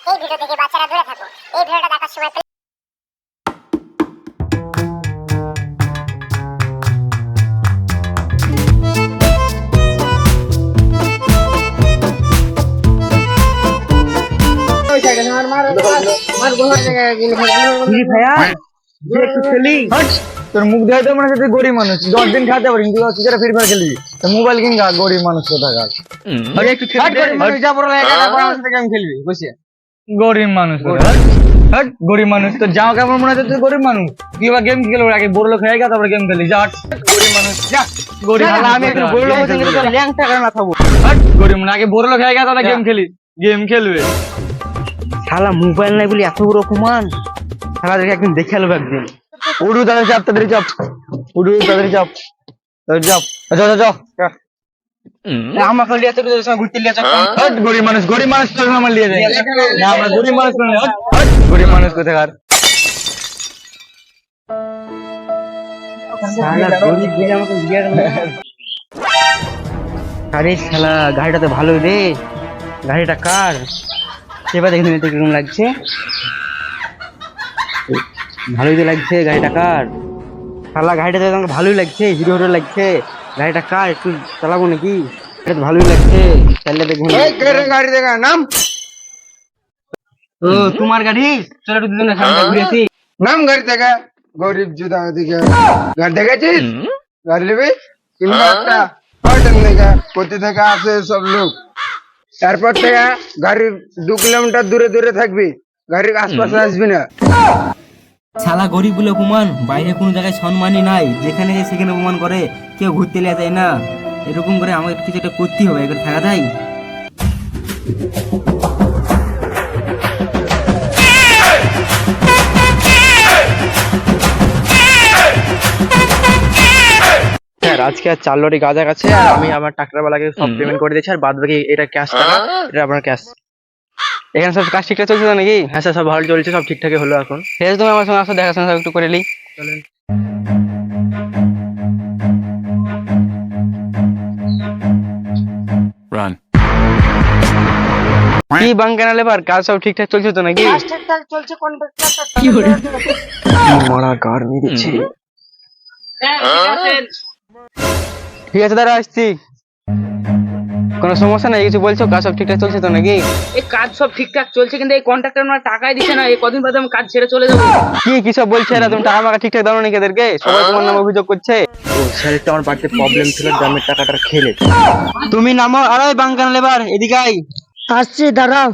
এই ভিডিও থেকে বাচ্চারা দূরে থাকো। এই ভিডিওটা দেখার সময় তোর মুখ দেখে তো মনে হচ্ছে তুই গরিব মানুষ, 10 দিন খাতে পারি কিন্তু তুই যারা ফ্রি ফায়ার খেলবি তো মোবাইল কিন গা, গরিব মানুষ কোথাকার। গরিব মানুষ হট, গরিব মানুষ তো যাও কেমন মনে হচ্ছে তুই গরিব মানুষ, তুই এবার গেম খেলবো আগে বড় লোক হয়ে গা তারপর গেম খেলি যা। হট, গরিব মানুষ যা, গরিব আমি একটু বড় লোক হতে গেলে ল্যাংটা করে না খাবো। হট, গরিব মানুষ আগে বড় লোক হয়ে গা তাহলে গেম খেলি, গেম খেলবে। শালা মোবাইল নাই বলি এত বড় অপমান, শালাদেরকে একদিন দেখে আলো একদিন। উড়ু তাদের চাপ, তাদের চাপ, উড়ু তাদের চাপ, তাদের চাপ, যাও যাও যাও। আমাকে লিয়ে তো ঘুরতে লিয়ে হট, গরিব মানুষ, গরিব মানুষ তো আমার লিয়ে যায় না, আমরা গরিব মানুষ নই। হট, হট, গরিব মানুষ কোথাকার। শালা গরিব বলে আমাকে লিয়ে গেল। আরে শালা গাড়িটা তো ভালো রে, গাড়িটা কার? সেবার দেখে নিতে কিরকম লাগছে, ভালোই তো লাগছে। গাড়িটা কার? শালা গাড়িটা তো আমাকে ভালোই লাগছে, হিরো হিরো লাগছে। গাড়িটা কার? একটু চালাবো নাকি? এটা তো ভালোই লাগছে, চালিয়ে দেখুন। গাড়ি দেখা নাম, ও তোমার গাড়ি? চলো একটু দুজনে সামনে ঘুরে আসি। নাম গাড়ি দেখা। গরিব জুদা দিকে গাড়ি দেখাচ্ছিস, গাড়ি নেবে কিংবা একটা পার্টন দেখা কোথা থেকে আসে সব লোক। তারপর থেকে গাড়ির 2 কিলোমিটার দূরে দূরে থাকবি, গাড়ির আশপাশে আসবি না। শালা গরিব বলে অপমান, বাইরে কোনো জায়গায় সম্মানই নাই, যেখানে যায় সেখানে অপমান করে, কেউ ঘুরতে লিয়ে যায় না। এরকম করে আমাকে কিছু একটা করতেই হবে, এবার থাকা যায়। স্যার আজকে আর 4 লরি গাঁজা গেছে, আর আমি আমার টাকারওয়ালাকে সব পেমেন্ট করে দিয়েছি, আর বাদ বাকি এটা ক্যাশ টাকা, এটা আপনার ক্যাশ। এখানে সব কাজ ঠিকঠাক চলছে তো নাকি? হ্যাঁ স্যার সব ভালো চলছে, সব ঠিকঠাকই হলো এখন। ঠিক আছে তুমি আমার সঙ্গে আসো, দেখাশোনা সব একটু করে নিই। চলেন। Run. কি বাঙ্কানা লেবার, কাজ সব ঠিকঠাক চলছে তো নাকি? মারা গার মেরে দিচ্ছে। ঠিক আছে দাঁড়া আসছি, কোনো সমস্যা নাই? কিছু বলছো? কাজ সব ঠিকঠাক চলছে তো নাকি? এই কাজ সব ঠিকঠাক চলছে, কিন্তু এই কন্ট্রাক্টর আমার টাকাই দিচ্ছে না। এই কদিন বাদে আমি কাজ ছেড়ে চলে যাবো। কি সব বলছে এরা? তুমি টাকা মাকা ঠিকঠাক দাও নাকি এদেরকে? সবাই তোমার নামে অভিযোগ করছে। ও স্যার একটু আমার বাড়িতে প্রবলেম ছিল, গ্রামের টাকাটা খেলে। তুমি নামো, আরে বাঙ্কানা লেবার এদিকে আই। আসছি, দাঁড়াও।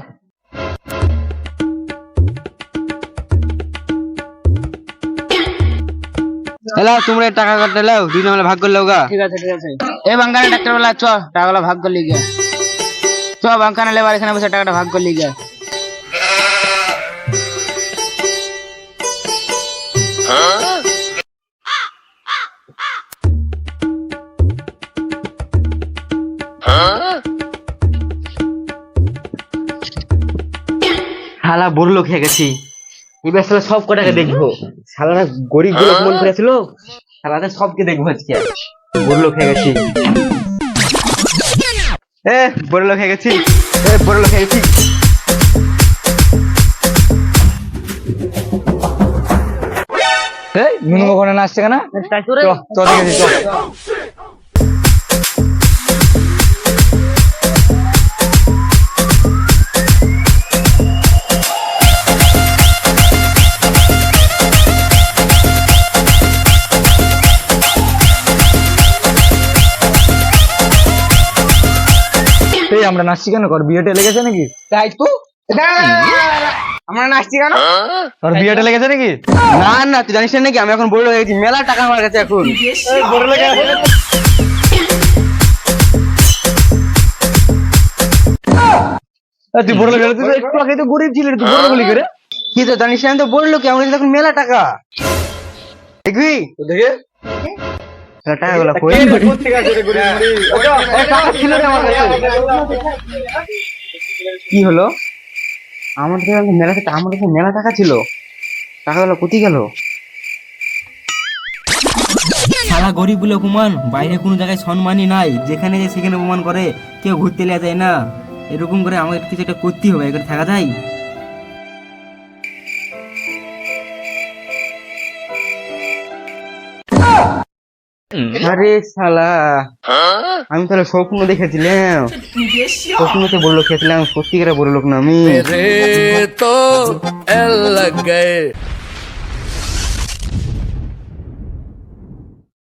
হ্যালো, তোমরা এই টাকা কাটতে লাও, দুজন মিলে ভাগ করে লাও গা। ঠিক আছে ঠিক আছে। এই বাঙ্কানা ডাক্তার বলা, চ টাকাগুলো ভাগ করে লিগে। চ বাঙ্কানা লেবার এখানে বসে টাকাটা ভাগ করে লিগে। শালা বড় লোক হয়ে গেছি, এবার শালা সব কটাকে দেখবো। শালারা গরিব গুলো মন করেছিল, শালাদের সবকে দেখবো আজকে। বড় লোক হয়ে গেছি, বড় লোক হয়ে গেছি, বড় লোক হয়ে গেছি। মিনু ওখানে নাচছে কেন? চ দেখেছি চ। এই আমরা নাচছি কেন? কর বিয়েটা লেগেছে নাকি? তাই তো আমরা নাচছি কেন? তোর বিয়েটা লেগেছে নাকি? না না, তুই জানিস না নাকি আমি এখন বড় লোক হয়ে গেছি, মেলা টাকা আমার কাছে এখন। বড় লেগে তুই বড় লেগে, তুই একটু আগে তো গরিব ছিলি, তুই বড় বলি করে। কি তো জানিস না, আমি তো বড় লোক, আমার কাছে এখন মেলা টাকা। দেখবি তো দেখে টাকাগুলো কই? টাকা ছিল রে আমার কাছে। কি হলো? আমার কাছে আমার কাছে মেলা টাকা ছিল, টাকাগুলো কোথায় গেল? শালা গরিব বলে অপমান, বাইরে কোনো জায়গায় সম্মানই নাই, যেখানে যায় সেখানে অপমান করে, কেউ ঘুরতে লিয়ে যায় না। এরকম করে আমাকে কিছু একটা করতেই হবে, এখানে থাকা যায়। আরে শালা, আমি তাহলে স্বপ্ন দেখেছিলাম, স্বপ্নতে বড় লোক খেয়েছিলাম, সত্যিকারে বড় লোক না আমি। तो एल लग गए